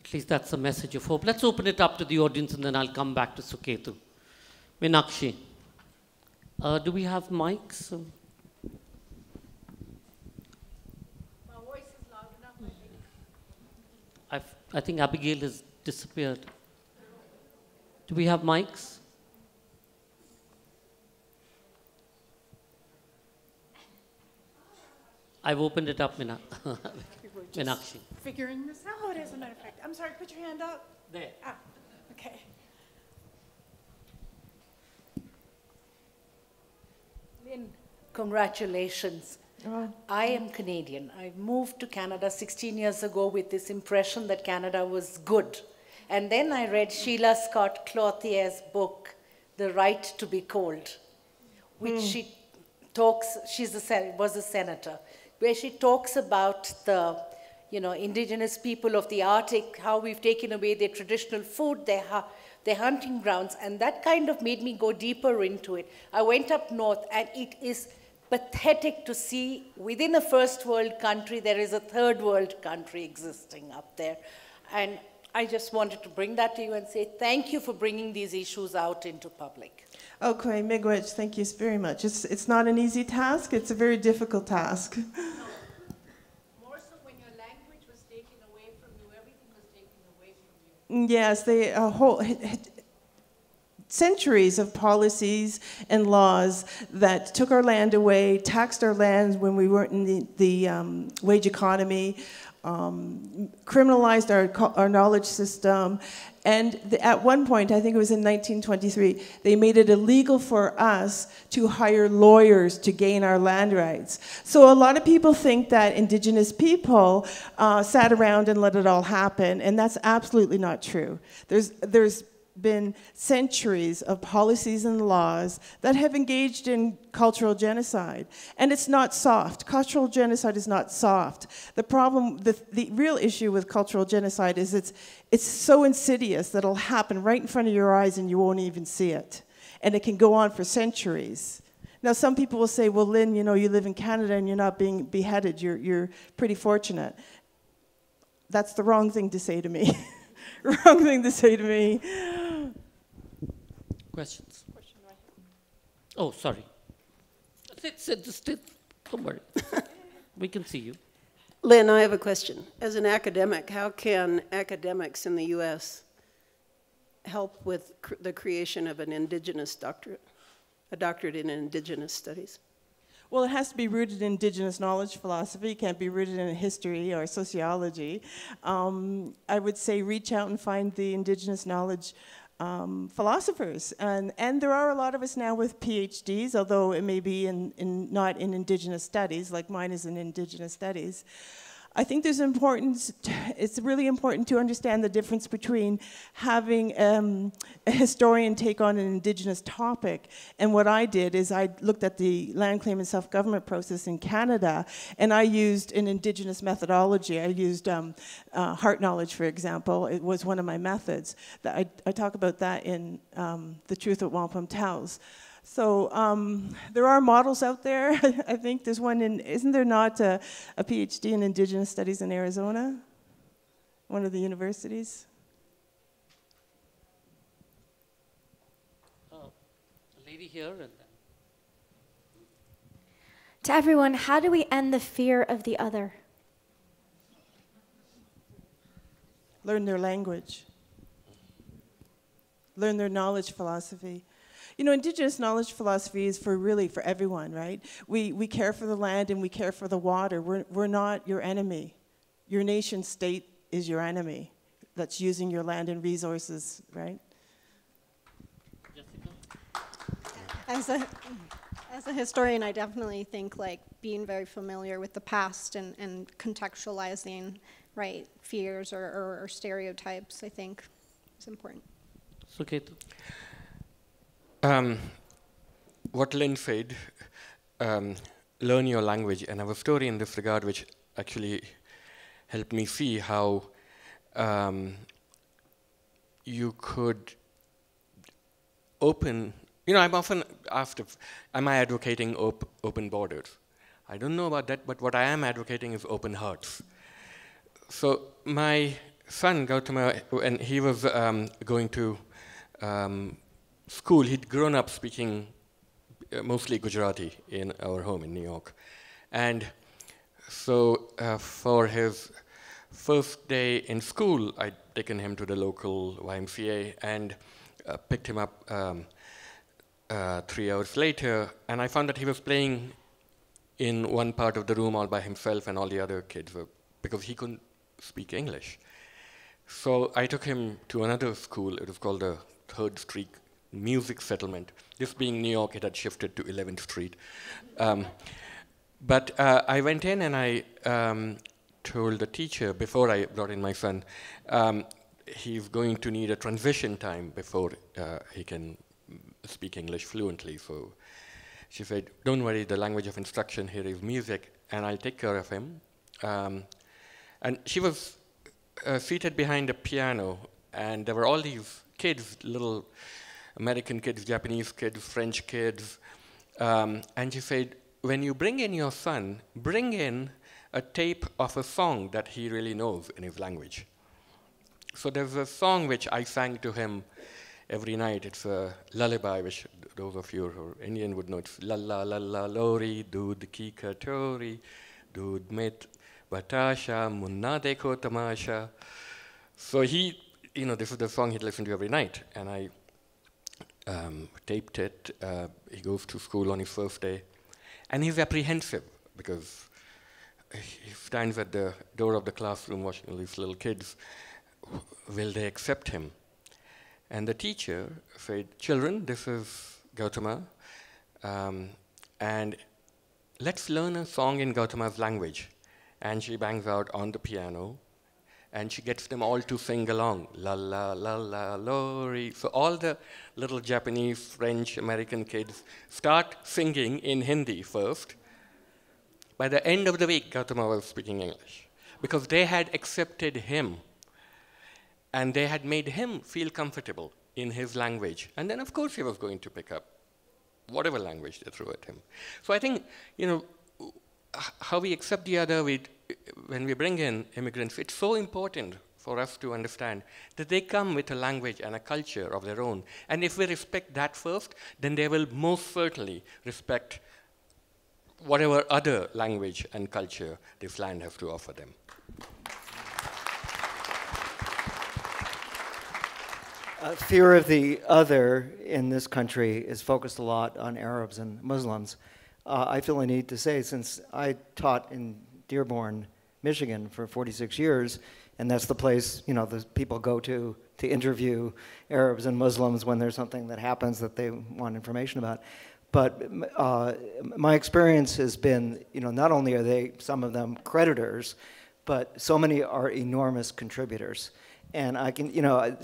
At least that's a message of hope. Let's open it up to the audience, and then I'll come back to Suketu. Meenakshi, do we have mics? My voice is loud enough, I think. I think Abigail has disappeared. Do we have mics? I've opened it up, Meenakshi. Figuring this out, as a matter of fact. I'm sorry, put your hand up. There. Ah, okay. Lynn, congratulations. I am Canadian. I moved to Canada 16 years ago with this impression that Canada was good. And then I read Sheila Scott Clothier's book, The Right to be Cold, which she talks, was a senator, where she talks about the indigenous people of the Arctic, how we've taken away their traditional food, their hunting grounds, and that kind of made me go deeper into it. I went up north, and it is pathetic to see within a first world country, there is a third world country existing up there. And I just wanted to bring that to you and say thank you for bringing these issues out into public. Okay, Miigwech, thank you very much. It's not an easy task, it's a very difficult task. No. More so when your language was taken away from you, everything was taken away from you. Yes, centuries of policies and laws that took our land away, taxed our land when we weren't in the wage economy, criminalized our knowledge system, and at one point, I think it was in 1923, they made it illegal for us to hire lawyers to gain our land rights. So a lot of people think that Indigenous people sat around and let it all happen, and that's absolutely not true. There's been centuries of policies and laws that have engaged in cultural genocide. And it's not soft. Cultural genocide is not soft. The problem, the real issue with cultural genocide is it's so insidious that it'll happen right in front of your eyes and you won't even see it. And it can go on for centuries. Now, some people will say, well, Lynn, you know, you live in Canada and you're not being beheaded. You're pretty fortunate. That's the wrong thing to say to me. Wrong thing to say to me. Questions? Oh, sorry. Sit. Don't worry. We can see you. Lynn, I have a question. As an academic, how can academics in the U.S. help with the creation of an Indigenous doctorate, a doctorate in Indigenous studies? Well, it has to be rooted in Indigenous knowledge philosophy. It can't be rooted in history or sociology. I would say reach out and find the Indigenous knowledge philosophers. And there are a lot of us now with PhDs, although it may be not in Indigenous studies, like mine is in Indigenous studies. I think there's importance, it's really important to understand the difference between having a historian take on an Indigenous topic. And what I did is I looked at the land claim and self-government process in Canada, and I used an Indigenous methodology. I used heart knowledge, for example. It was one of my methods. I talk about that in The Truth of Wampum Tells. So there are models out there. I think there's one in, isn't there not a PhD in Indigenous Studies in Arizona? One of the universities? A lady here and then. To everyone, how do we end the fear of the other? Learn their language. Learn their knowledge philosophy. You know, Indigenous knowledge philosophy is really for everyone, right? We care for the land and we care for the water. We're not your enemy. Your nation state is your enemy that's using your land and resources, right? Jessica? As a historian, I definitely think like being very familiar with the past and contextualizing, right, fears or stereotypes, I think is important. Suketu? What Lynn said, learn your language, and I have a story in this regard which actually helped me see how you could open, you know, I'm often asked, am I advocating open borders? I don't know about that, but what I am advocating is open hearts. So my son, Gautama, when he was going to school, he'd grown up speaking mostly Gujarati in our home in New York. And so for his first day in school, I'd taken him to the local YMCA and picked him up 3 hours later, and I found that he was playing in one part of the room all by himself, and all the other kids were, because he couldn't speak English. So I took him to another school. It was called the 3rd Street Music Settlement. This being New York, it had shifted to 11th Street. But I went in and I told the teacher, before I brought in my son, he's going to need a transition time before he can speak English fluently. So she said, don't worry, the language of instruction here is music, and I'll take care of him. And she was seated behind a piano, and there were all these kids, little American kids, Japanese kids, French kids. And she said, when you bring in your son, bring in a tape of a song that he really knows in his language. So there's a song which I sang to him every night. It's a lullaby, which those of you who are Indian would know. It's la la la la lori, dood ki katori, dood met batasha, munna dekho tamasha. So he, you know, this is the song he'd listen to every night. And I taped it. He goes to school on his first day. And he's apprehensive because he stands at the door of the classroom watching all these little kids. Will they accept him? And the teacher said, children, this is Gautama, and let's learn a song in Gautama's language. And she bangs out on the piano, and she gets them all to sing along, la la la la lori. So all the little Japanese, French, American kids start singing in Hindi first. By the end of the week, Gautama was speaking English, because they had accepted him, and they had made him feel comfortable in his language. And then, of course, he was going to pick up whatever language they threw at him. So I think, how we accept the other, when we bring in immigrants, it's so important for us to understand that they come with a language and a culture of their own. And if we respect that first, then they will most certainly respect whatever other language and culture this land has to offer them. Fear of the other in this country is focused a lot on Arabs and Muslims. I feel a need to say, since I taught in Dearborn, Michigan for 46 years, and that's the place, the people go to interview Arabs and Muslims when there's something that happens that they want information about. But my experience has been, not only are some of them creditors, but so many are enormous contributors. And I can,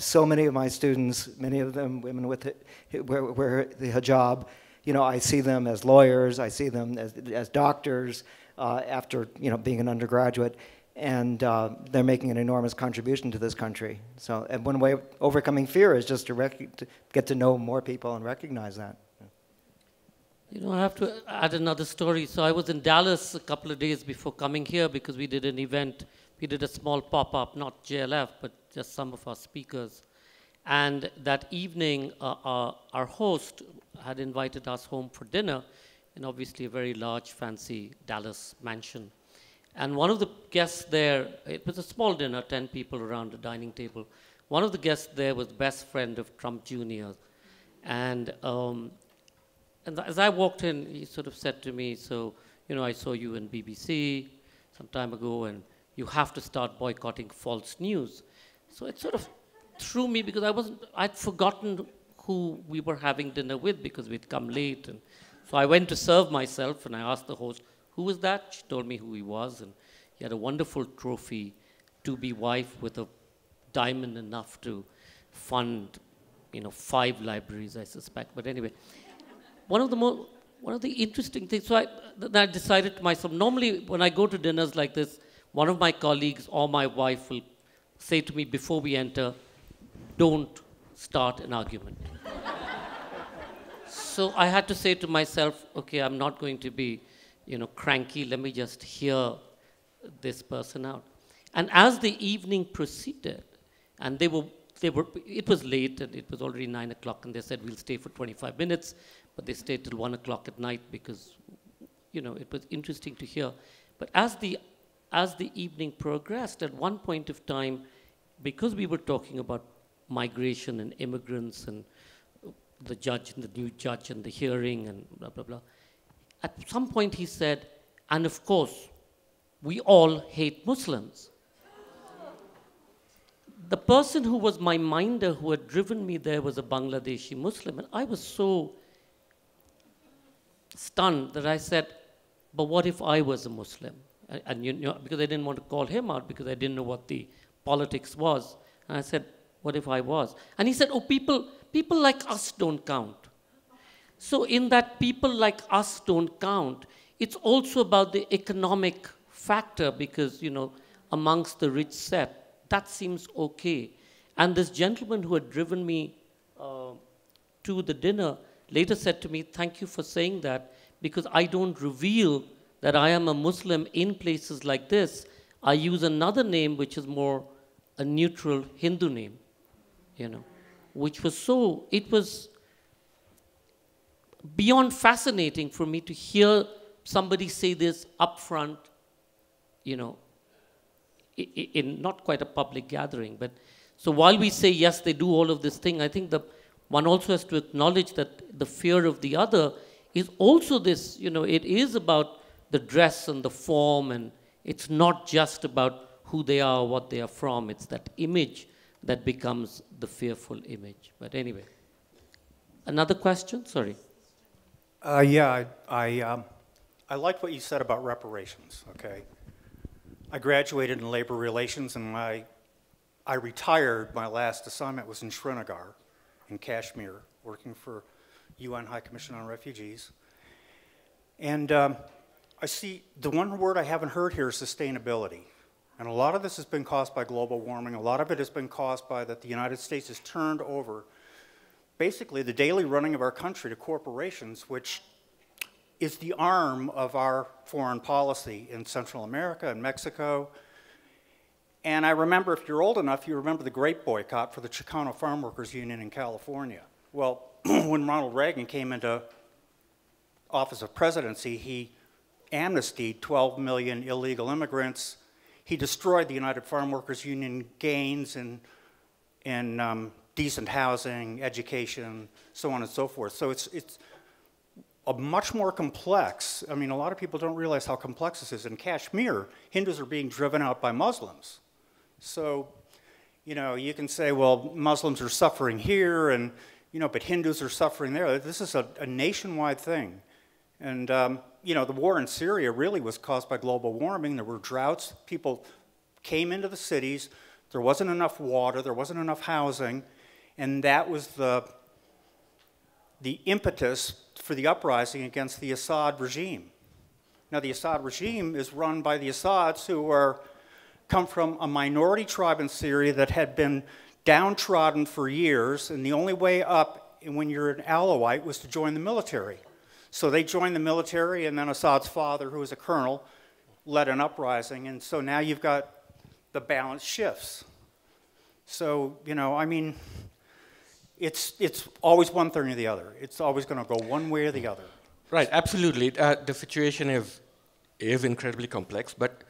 so many of my students, many of them women with wear the hijab, I see them as lawyers, I see them as doctors after, being an undergraduate, and they're making an enormous contribution to this country. So, and one way of overcoming fear is just to get to know more people and recognize that. I have to add another story. So I was in Dallas a couple of days before coming here because we did an event. We did a small pop-up, not JLF, but just some of our speakers. And that evening, our host had invited us home for dinner in obviously a very large, fancy Dallas mansion. And one of the guests there, it was a small dinner, 10 people around a dining table. One of the guests there was best friend of Trump Jr. And as I walked in, he sort of said to me, so, I saw you in BBC some time ago, and you have to start boycotting false news. So it sort of threw me because I'd forgotten who we were having dinner with because we'd come late. And so I went to serve myself, and I asked the host, who was that? She told me who he was, and he had a wonderful trophy, to-be wife with a diamond enough to fund, 5 libraries, I suspect. But anyway, one of the interesting things, so I decided to myself, normally when I go to dinners like this, one of my colleagues or my wife will say to me before we enter, don't start an argument. So I had to say to myself, okay, I'm not going to be, cranky. Let me just hear this person out. And as the evening proceeded, and it was late, and it was already 9 o'clock, and they said we'll stay for 25 minutes, but they stayed till 1 o'clock at night because, it was interesting to hear. But as the evening progressed, at one point of time, because we were talking about migration and immigrants and the judge and the new judge and the hearing and blah, blah, blah, at some point he said, and of course, we all hate Muslims. The person who was my minder who had driven me there was a Bangladeshi Muslim, and I was so stunned that I said, but what if I was a Muslim? And because I didn't want to call him out because I didn't know what the politics was. And I said, what if I was? And he said, oh, people like us don't count. So in that people like us don't count, it's also about the economic factor because, amongst the rich set, that seems okay. And this gentleman who had driven me to the dinner later said to me, thank you for saying that because I don't reveal that I am a Muslim in places like this. I use another name which is more a neutral Hindu name, which was it was beyond fascinating for me to hear somebody say this up front, in not quite a public gathering. But so while we say, yes, they do all of this thing, I think one also has to acknowledge that the fear of the other is also this, it is about the dress and the form, and it's not just about who they are or what they are from. It's that image that becomes the fearful image. But anyway, another question? Sorry. Yeah, I liked what you said about reparations, okay? I graduated in labor relations, and my I retired. My last assignment was in Srinagar, in Kashmir, working for UN High Commission on Refugees. And I see the one word I haven't heard here is sustainability. And a lot of this has been caused by global warming. A lot of it has been caused by that the United States has turned over basically the daily running of our country to corporations, which is the arm of our foreign policy in Central America and Mexico. And I remember, if you're old enough, you remember the Great Boycott for the Chicano Farm Workers Union in California. Well, when Ronald Reagan came into office of presidency, he amnestied 12 million illegal immigrants. He destroyed the United Farm Workers Union gains in decent housing, education, so on and so forth. So it's a much more complex, I mean, a lot of people don't realize how complex this is. In Kashmir, Hindus are being driven out by Muslims. So, you know, you can say, well, Muslims are suffering here, and, you know, but Hindus are suffering there. This is a nationwide thing. And, you know, the war in Syria really was caused by global warming. There were droughts. People came into the cities. There wasn't enough water. There wasn't enough housing. And that was the impetus for the uprising against the Assad regime. Now, the Assad regime is run by the Assads, who come from a minority tribe in Syria that had been downtrodden for years, and the only way up when you're an Alawite was to join the military. So they joined the military, and then Assad's father, who was a colonel, led an uprising, and so now you've got the balance shifts. So, you know, I mean, it's always one thing or the other. It's always going to go one way or the other. Right, absolutely. The situation is incredibly complex, but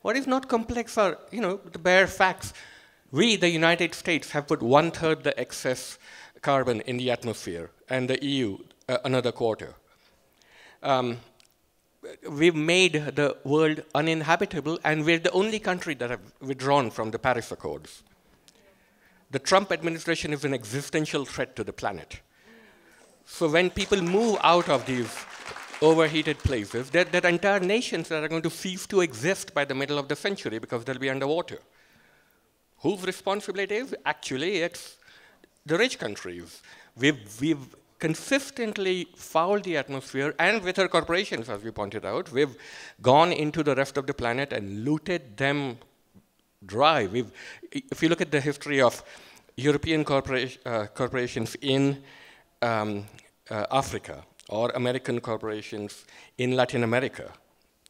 what is not complex are, you know, the bare facts. We, the United States, have put 1/3 the excess carbon in the atmosphere, and the EU, another quarter. We've made the world uninhabitable, and we're the only country that have withdrawn from the Paris Accords. The Trump administration is an existential threat to the planet. So when people move out of these overheated places, there are entire nations that are going to cease to exist by the middle of the century because they'll be underwater. Whose responsibility is? Actually, it's the rich countries. We've consistently fouled the atmosphere, and with our corporations, as we pointed out, we've gone into the rest of the planet and looted them dry. If you look at the history of European corporations in Africa, or American corporations in Latin America,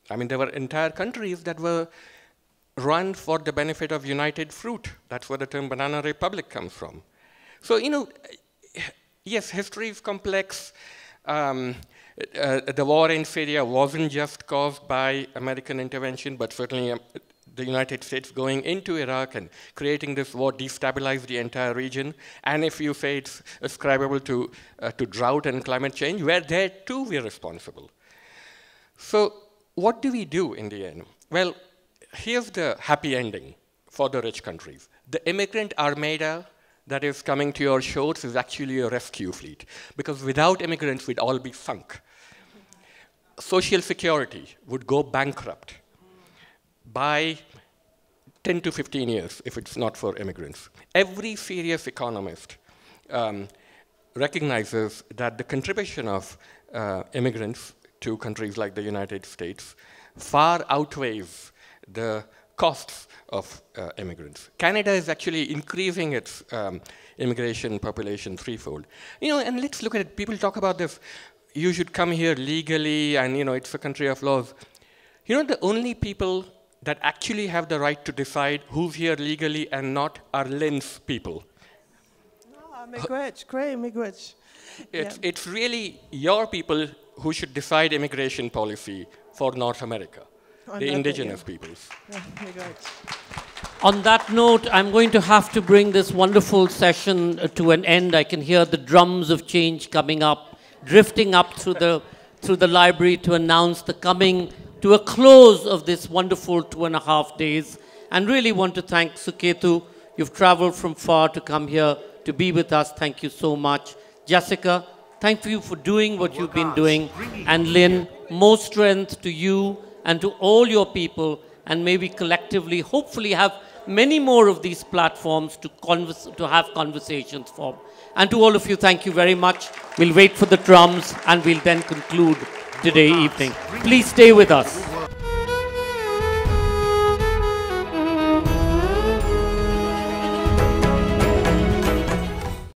I mean, there were entire countries that were run for the benefit of United Fruit. That's where the term banana republic comes from. So, you know, yes, history is complex. The war in Syria wasn't just caused by American intervention, but certainly the United States going into Iraq and creating this war destabilized the entire region. And if you say it's ascribable to drought and climate change, where there too we're responsible. So what do we do in the end? Well, here's the happy ending for the rich countries. The immigrant armada that is coming to your shores is actually a rescue fleet, because without immigrants, we'd all be sunk. Social security would go bankrupt by 10 to 15 years if it's not for immigrants. Every serious economist recognizes that the contribution of immigrants to countries like the United States far outweighs the costs of immigrants. Canada is actually increasing its immigration population threefold. You know, and let's look at it. People talk about this, you should come here legally, and you know, it's a country of laws. You know, the only people that actually have the right to decide who's here legally and not are Lynn's people. It's really your people who should decide immigration policy for North America, the indigenous peoples. On that note, I'm going to have to bring this wonderful session to an end. I can hear the drums of change coming up, drifting up through the library to announce the coming to a close of this wonderful 2.5 days. And really want to thank Suketu. You've traveled from far to come here to be with us. Thank you so much. Jessica, thank you for doing what you've been doing. And Lynn, more strength to you and to all your people. And may we collectively, hopefully, have many more of these platforms to have conversations from. And to all of you, thank you very much. We'll wait for the drums and we'll then conclude today evening. Please stay with us.